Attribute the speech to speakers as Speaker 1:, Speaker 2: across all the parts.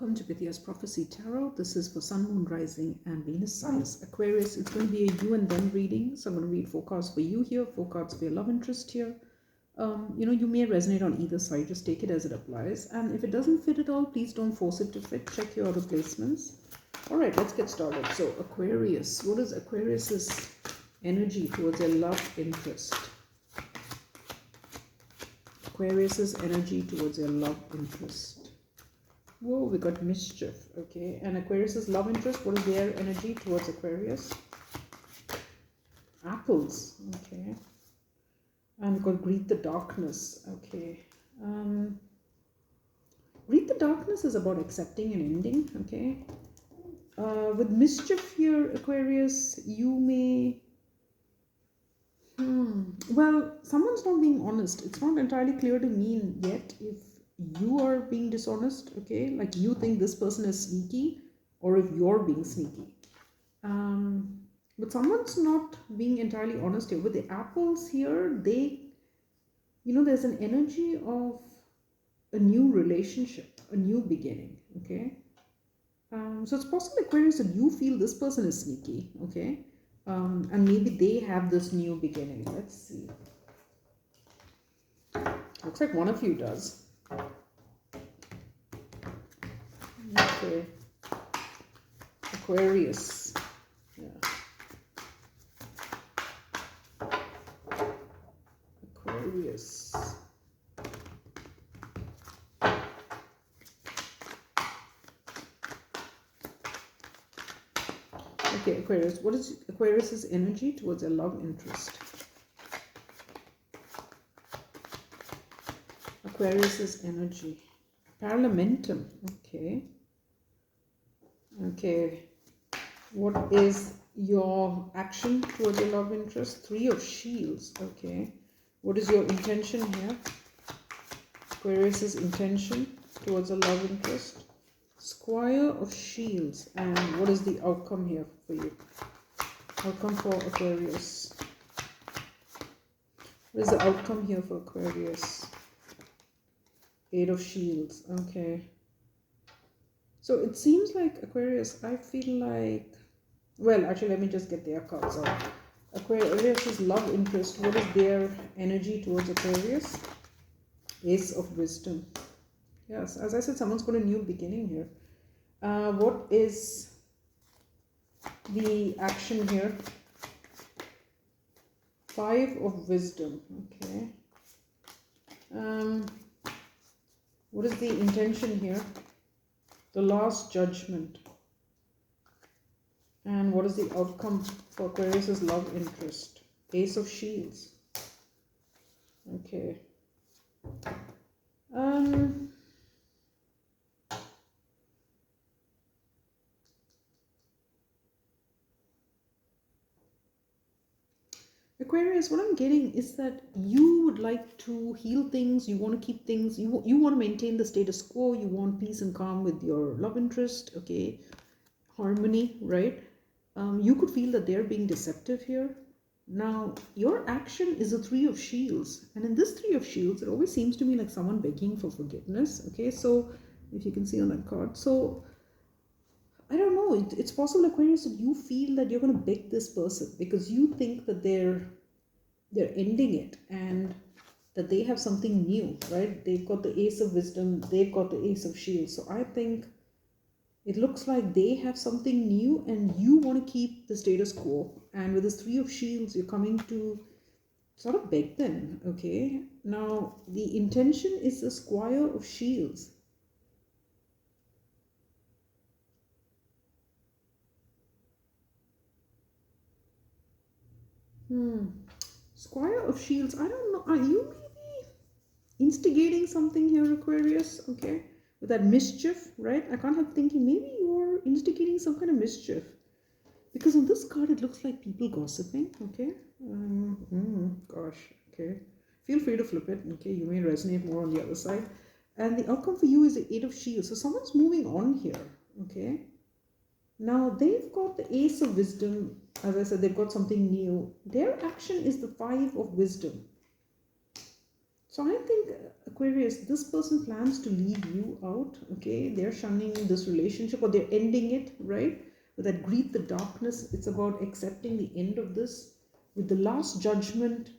Speaker 1: Welcome to Vidya's Prophecy Tarot. This is for Sun, Moon, Rising, and Venus signs. Aquarius, it's going to be a you and them reading. So I'm going to read 4 cards for you here, 4 cards for your love interest here. You may resonate on either side. Just take it as it applies. And if it doesn't fit at all, please don't force it to fit. Check your other placements. All right, let's get started. So Aquarius, what is Aquarius's energy towards their love interest? Aquarius's energy towards their love interest. Whoa, we got mischief. Okay, and Aquarius's love interest, what is their energy towards Aquarius? Apples. Okay, and we got greet the darkness. Okay, greet the darkness is about accepting an ending. Okay, with mischief here, Aquarius, you may well, someone's not being honest. It's not entirely clear to me yet if you are being dishonest, okay, like you think this person is sneaky, or if you're being sneaky. But someone's not being entirely honest here. With the apples here, there's an energy of a new relationship, a new beginning, okay. So it's possible, Aquarius, that you feel this person is sneaky, okay, and maybe they have this new beginning. Let's see. Looks like one of you does. Okay, Aquarius. Yeah. Aquarius. Okay, Aquarius. What is Aquarius's energy towards their love interest? Aquarius's energy. Parlamentum. Okay. Okay. What is your action towards your love interest? 3 of Shields. Okay. What is your intention here? Aquarius's intention towards a love interest. Squire of Shields. And what is the outcome here for you? Outcome for Aquarius. What is the outcome here for Aquarius? 8 of Shields. Okay. So it seems like Aquarius, I feel like, well, actually, let me just get their cards out. Aquarius's love interest, what is their energy towards Aquarius? Ace of Wisdom. Yes, as I said, someone's got a new beginning here. What is the action here? 5 of Wisdom. Okay. What is the intention here? The Last Judgment. And what is the outcome for Aquarius's love interest? Ace of Shields. Okay. Aquarius, what I'm getting is that you would like to heal things, you want to keep things, you want to maintain the status quo, you want peace and calm with your love interest, okay, harmony, right? You could feel that they're being deceptive here. Now, your action is a 3 of Shields, and in this 3 of Shields, it always seems to me like someone begging for forgiveness, okay, so if you can see on that card, so I don't know, it's possible, Aquarius, that you feel that you're going to beg this person because you think that they're ending it and that they have something new, right? They've got the Ace of Wisdom, they've got the Ace of Shields. So I think it looks like they have something new and you want to keep the status quo. And with this 3 of Shields, you're coming to sort of beg them, okay? Now, the intention is the Squire of Shields. Squire of Shields, I don't know, are you maybe instigating something here, Aquarius? Okay, with that mischief, right? I can't help thinking maybe you're instigating some kind of mischief. Because on this card, it looks like people gossiping, okay? Gosh, okay. Feel free to flip it, okay? You may resonate more on the other side. And the outcome for you is the 8 of Shields. So someone's moving on here, okay? Now, they've got the Ace of Wisdom. As I said, they've got something new. Their action is the 5 of Wisdom. So I think, Aquarius, this person plans to leave you out, okay? They're shunning this relationship, or they're ending it, right? With that grief, the darkness, it's about accepting the end of this. With the last judgment,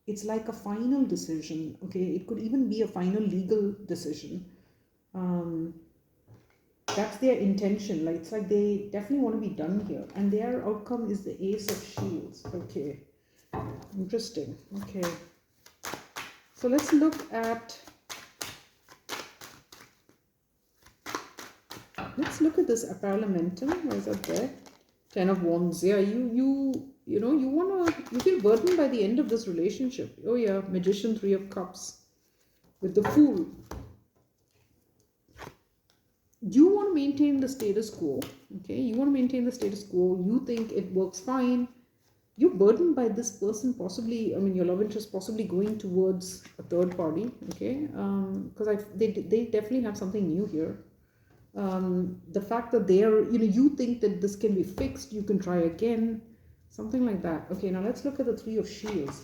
Speaker 1: it's like a final decision, okay? It could even be a final legal decision. Um, that's their intention. Like, it's like they definitely want to be done here. And their outcome is the Ace of Shields, okay? Interesting, okay. So let's look at this Apparamentum. Why is that there? 10 of Wands. Yeah, you know, you feel burdened by the end of this relationship. Oh yeah, Magician, 3 of Cups with the Fool. You want to maintain the status quo, okay? You want to maintain the status quo. You think it works fine. You're burdened by this person, possibly, I mean, your love interest possibly going towards a third party, okay? Because they definitely have something new here. The fact that you think that this can be fixed, you can try again, something like that. Okay, now let's look at the 3 of Shields.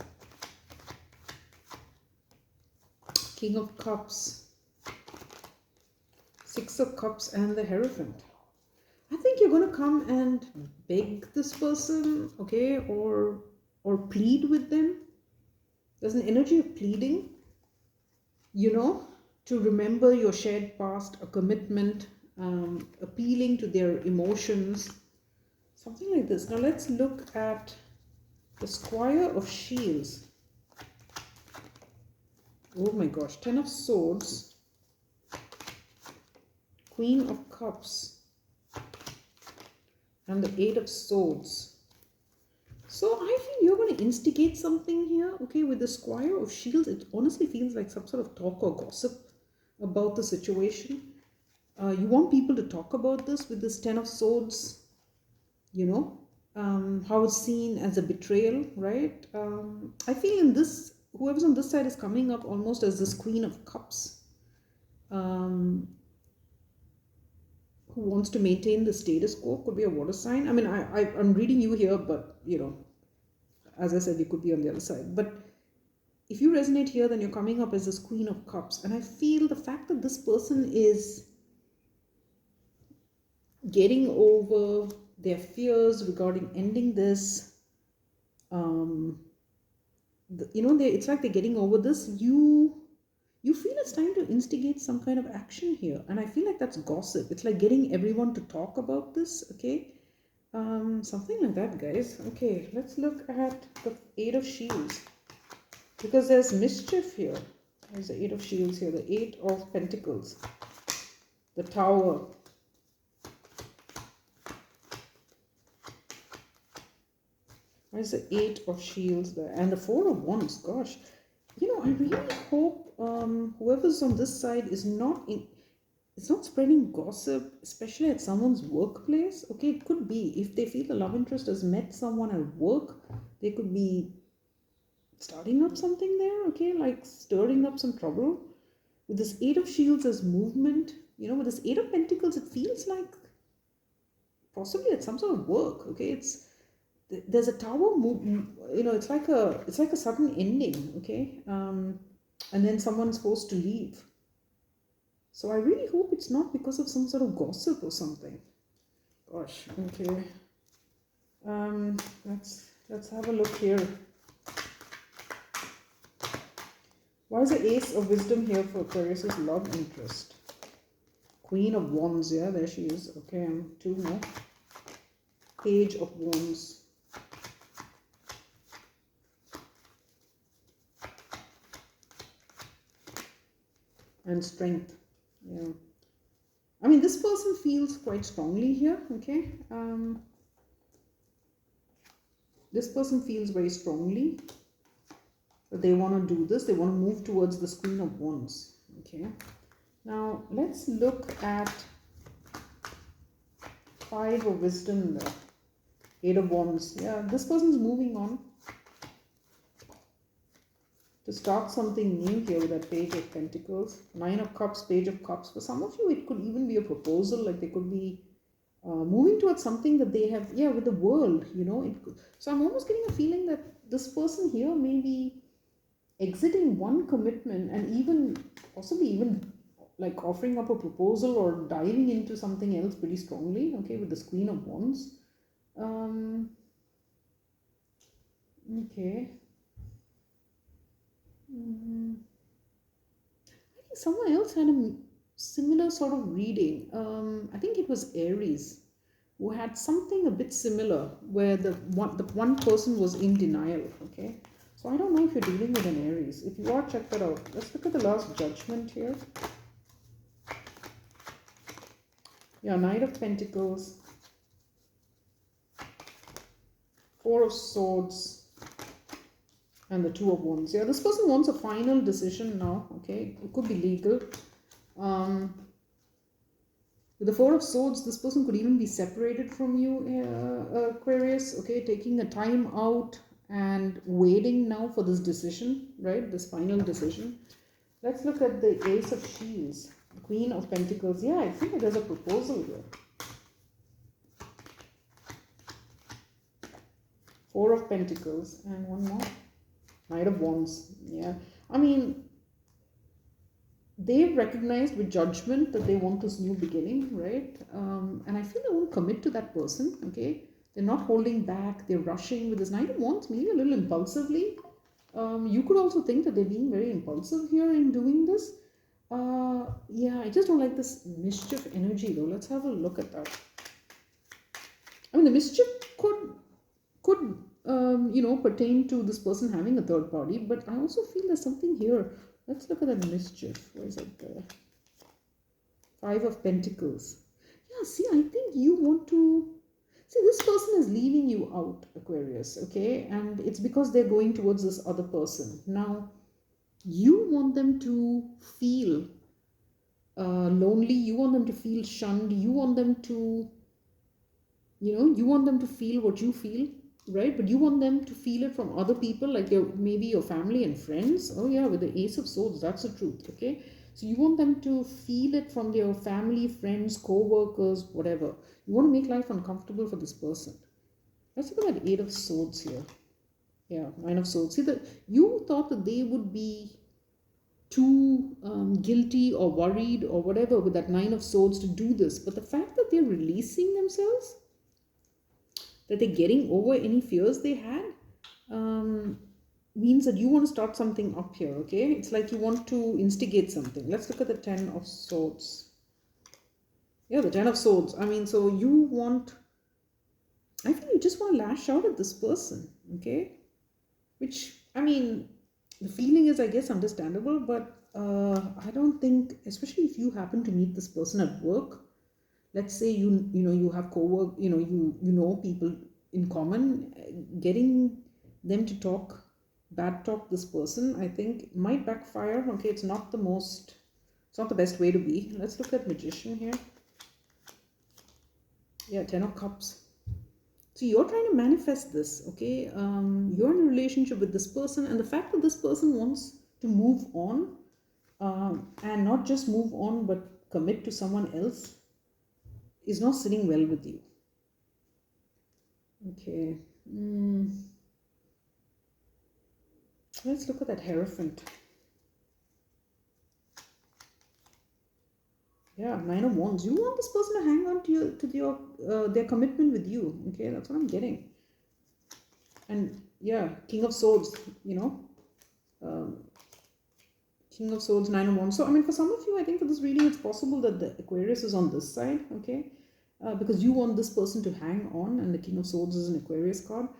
Speaker 1: King of Cups, 6 of Cups, and the Hierophant. I think you're going to come and beg this person, okay, or plead with them. There's an energy of pleading, to remember your shared past, a commitment, appealing to their emotions, something like this. Now let's look at the Squire of Shields. Oh my gosh, 10 of Swords, Queen of Cups, and the 8 of Swords. So I feel you're going to instigate something here, okay? With the Squire of Shields, it honestly feels like some sort of talk or gossip about the situation. You want people to talk about this with this 10 of Swords, how it's seen as a betrayal, right? I feel in this, whoever's on this side is coming up almost as this Queen of Cups, who wants to maintain the status quo. Could be a water sign. I mean, I'm reading you here, but, as I said, you could be on the other side. But if you resonate here, then you're coming up as this Queen of Cups. And I feel the fact that this person is getting over their fears regarding ending this, it's like they're getting over this. You feel it's time to instigate some kind of action here, and I feel like that's gossip. It's like getting everyone to talk about this, okay? Something like that, guys. Okay, let's look at the 8 of Shields, because there's mischief here. There's the 8 of Shields here, the 8 of Pentacles, the Tower, where's the 8 of Shields there, and the 4 of Wands. Gosh, I really hope whoever's on this side is not spreading gossip, especially at someone's workplace. Okay, it could be if they feel the love interest has met someone at work, they could be starting up something there, okay, like stirring up some trouble. With this 8 of Shields as movement, with this 8 of Pentacles, it feels like possibly at some sort of work, okay? There's a tower move, it's like a sudden ending, okay? And then someone's forced to leave. So I really hope it's not because of some sort of gossip or something. Gosh, okay. Let's have a look here. Why is the Ace of Wisdom here for Aquarius' love interest? Queen of Wands, yeah, there she is. Okay, 2 more. Page of Wands. And Strength. Yeah. I mean, this person feels quite strongly here, okay? This person feels very strongly that they want to do this. They want to move towards the Queen of Wands, okay? Now, let's look at 5 of Wisdom there. 8 of Wands. Yeah, this person's moving on to start something new here with that Page of Pentacles. 9 of Cups, Page of Cups. For some of you, it could even be a proposal. Like they could be moving towards something that they have, with the world, So I'm almost getting a feeling that this person here may be exiting one commitment and even possibly even like offering up a proposal or diving into something else pretty strongly, okay, with this Queen of Wands. Okay. I think someone else had a similar sort of reading. I think it was Aries who had something a bit similar where the one person was in denial. Okay, so I don't know if you're dealing with an Aries. If you are, check that out. Let's look at the last judgment here. Yeah, Knight of Pentacles, Four of Swords, and the Two of Wands. Yeah, this person wants a final decision now. Okay, it could be legal. With the Four of Swords, this person could even be separated from you, Aquarius. Okay, taking a time out and waiting now for this decision, right? This final decision. Let's look at the Ace of Shields, Queen of Pentacles. Yeah, I think there's a proposal here. Four of Pentacles and one more. Knight of Wands. Yeah, I mean, they've recognized with judgment that they want this new beginning, right? And I feel they won't commit to that person, okay? They're not holding back. They're rushing with this Knight of Wands, maybe a little impulsively. You could also think that they're being very impulsive here in doing this. Yeah, I just don't like this mischief energy though. Let's have a look at that. I mean, the mischief could pertain to this person having a third party, but I also feel there's something here. Let's look at that mischief. Where is it there? Five of Pentacles. Yeah, see, I think you want to... See, this person is leaving you out, Aquarius, okay? And it's because they're going towards this other person. Now, you want them to feel lonely. You want them to feel shunned. You want them to, you want them to feel what you feel, right? But you want them to feel it from other people, like maybe your family and friends. Oh yeah, with the Ace of Swords, that's the truth, okay? So you want them to feel it from their family, friends, co-workers, whatever. You want to make life uncomfortable for this person. Let's look at that Eight of Swords here. Yeah, Nine of Swords. See, that you thought that they would be too guilty or worried or whatever with that Nine of Swords to do this. But the fact that they're releasing themselves, that they're getting over any fears they had, means that you want to start something up here, okay? It's like you want to instigate something. Let's look at the Ten of Swords. Yeah, the Ten of Swords. I mean, so you want... I think you just want to lash out at this person, okay? Which, I mean, the feeling is, I guess, understandable, but I don't think, especially if you happen to meet this person at work, let's say you have co-work, you know people in common, getting them to bad talk this person, I think might backfire. Okay, it's not the best way to be. Let's look at Magician here. Yeah, Ten of Cups. So you're trying to manifest this, okay? You're in a relationship with this person, and the fact that this person wants to move on, and not just move on but commit to someone else, is not sitting well with you. Okay. Let's look at that Hierophant. Yeah, Nine of Wands. You want this person to hang on to their commitment with you. Okay, that's what I'm getting. And yeah, King of Swords. King of Swords, Nine of Wands. So I mean, for some of you, I think for this reading, it's possible that the Aquarius is on this side. Okay, because you want this person to hang on, and the King of Swords is an Aquarius card.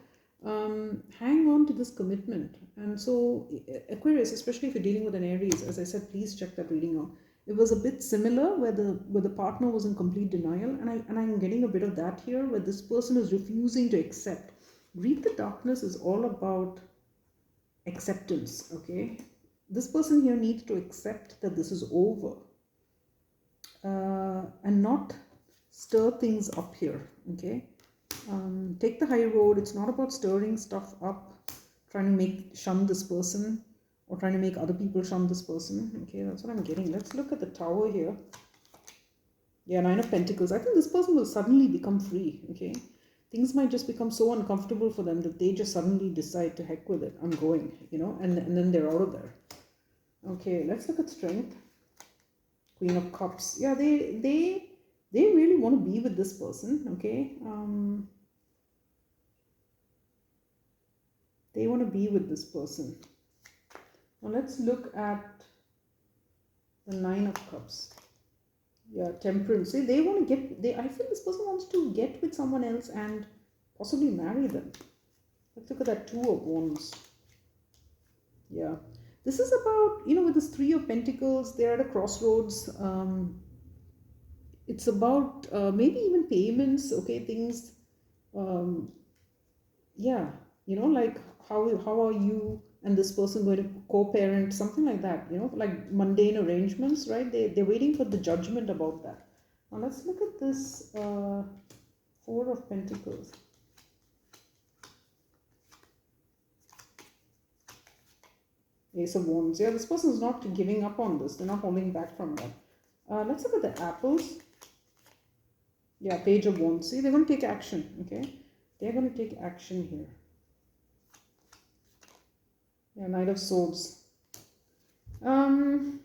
Speaker 1: Hang on to this commitment. And so Aquarius, especially if you're dealing with an Aries, as I said, please check that reading out. It was a bit similar where the partner was in complete denial, and I'm getting a bit of that here, where this person is refusing to accept. Read the Darkness is all about acceptance, okay? This person here needs to accept that this is over, and not stir things up here, okay? Take the high road. It's not about stirring stuff up, trying to shun this person, or trying to make other people shun this person. Okay, that's what I'm getting. Let's look at the Tower here. Yeah, Nine of Pentacles. I think this person will suddenly become free, okay? things might just become so uncomfortable for them that they just suddenly decide to heck with it, I'm going, and then they're out of there. Okay, let's look at strength. Queen of Cups. Yeah, they really want to be with this person. Okay, they want to be with this person. Now let's look at the Nine of Cups. Yeah, Temperance. See, they want to get. I feel this person wants to get with someone else and possibly marry them. Let's look at that Two of Wands. Yeah, this is about, with this Three of Pentacles, they're at a crossroads. It's about maybe even payments, okay, things. Um, yeah, like how are you and this person going to co-parent, something like that, like mundane arrangements, right? They're waiting for the judgment about that. Now let's look at this Four of Pentacles. Ace of Wands. Yeah, this person is not giving up on this. They're not holding back from that. Let's look at the apples. Yeah, Page of Wands. See, they're going to take action, okay? They're going to take action here. Yeah, Knight of Swords. And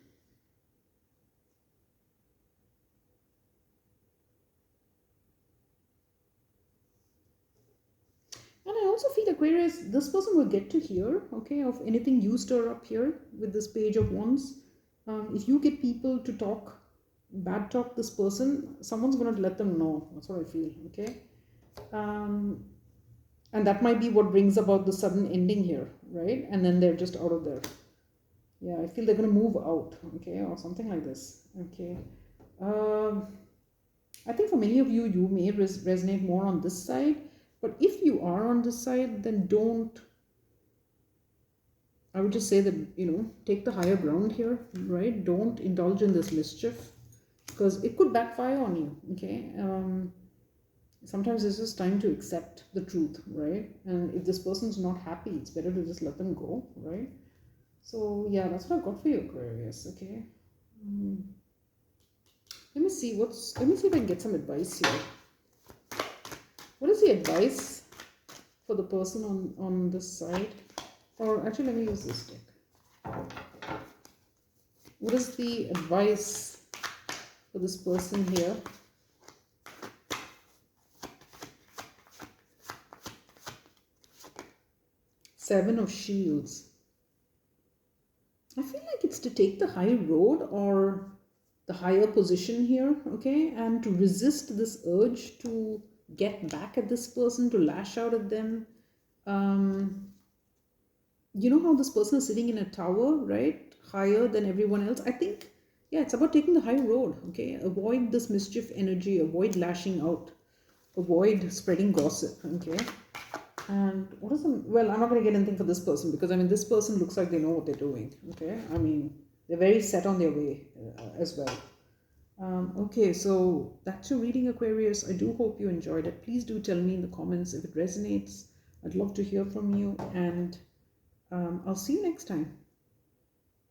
Speaker 1: I also feel, Aquarius, this person will get to hear, okay, of anything you stir up here with this Page of Wands. If you get people to bad talk this person, someone's going to let them know. That's what I feel, okay? And that might be what brings about the sudden ending here, right? And then they're just out of there. Yeah, I feel they're going to move out, okay, or something like this, okay. I think for many of you, you may resonate more on this side. But if you are on this side, then I would just say that, take the higher ground here, right? Don't indulge in this mischief because it could backfire on you, okay? Sometimes it's just time to accept the truth, right? And if this person's not happy, it's better to just let them go, right? So yeah, that's what I've got for you, Aquarius, okay? Let me see if I can get some advice here. What is the advice for the person on this side? Or actually, let me use this deck. What is the advice for this person here? Seven of Shields. I feel like it's to take the high road or the higher position here, okay? And to resist this urge to get back at this person, to lash out at them. You know how this person is sitting in a tower, right? Higher than everyone else. I think, yeah, it's about taking the high road, okay? Avoid this mischief energy, avoid lashing out, avoid spreading gossip, okay? And what is well, I'm not going to get anything for this person because, this person looks like they know what they're doing, okay? They're very set on their way as well. Okay, so that's your reading, Aquarius. I do hope you enjoyed it. Please do tell me in the comments if it resonates. I'd love to hear from you, and I'll see you next time.